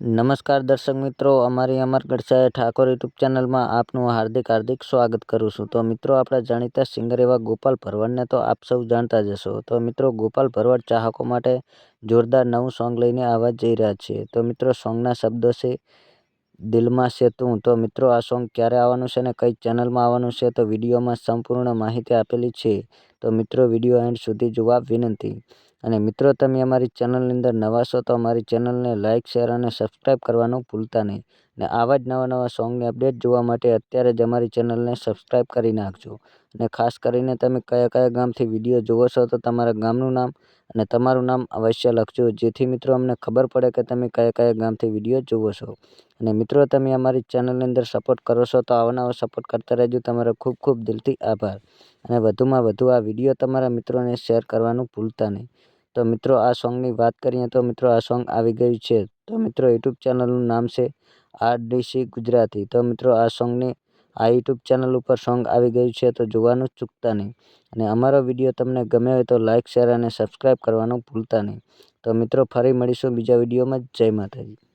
નમસ્કાર દર્શક મિત્રો, અમારી અમરગઢ સાહેબ ઠાકોર યુટ્યુબ ચેનલમાં આપનું હાર્દિક સ્વાગત કરું છું। તો મિત્રો, આપણા જાણીતા સિંગર એવા ગોપાલ ભરવાડને તો આપ સૌ જાણતા જ હશો। તો મિત્રો, ગોપાલ ભરવાડ ચાહકો માટે જોરદાર નવું સોંગ લઈને આવવા જઈ રહ્યા છે। તો મિત્રો, સોંગના શબ્દો છે દિલમાં છે તું। તો મિત્રો, આ સોંગ ક્યારે આવવાનું છે અને કઈ ચેનલમાં આવવાનું છે, તો વિડીયોમાં સંપૂર્ણ માહિતી આપેલી છે। તો મિત્રો, વિડીયો એન્ડ સુધી જોવા વિનંતી। અને મિત્રો, તમે અમારી ચેનલની અંદર નવા છો તો અમારી ચેનલને લાઇક, શેર અને સબસ્ક્રાઈબ કરવાનું ભૂલતા નહીં। અને આવા જ નવા સોંગની અપડેટ જોવા માટે અત્યારે જ અમારી ચેનલને સબસ્ક્રાઈબ કરી નાખજો। અને ખાસ કરીને તમે કયા ગામથી વિડીયો જુઓ છો તો તમારા ગામનું નામ અને તમારું નામ અવશ્ય લખજો, જેથી મિત્રો અમને ખબર પડે કે તમે કયા ગામથી વિડીયો જુઓ છો। અને મિત્રો, તમે અમારી ચેનલની અંદર સપોર્ટ કરો છો તો આવા સપોર્ટ કરતા રહેજો। તમારો ખૂબ ખૂબ દિલથી આભાર। અને વધુમાં વધુ આ વિડીયો તમારા મિત્રોને શેર કરવાનું ભૂલતા નહીં। તો મિત્રો, આ સોંગની વાત કરીએ તો મિત્રો, આ સોંગ આવી ગયું છે। તો મિત્રો, યુટ્યુબ ચેનલનું નામ છે RDC ગુજરાતી। તો મિત્રો, આ યુટ્યુબ ચેનલ ઉપર સોંગ આવી ગયું છે, તો જોવાનું ચૂકતા નહીં। અને અમારો વિડીયો તમને ગમે હોય તો લાઇક, શેર અને સબસ્ક્રાઈબ કરવાનું ભૂલતા નહીં। તો મિત્રો, ફરી મળીશું બીજા વિડીયોમાં। જય માતાજી।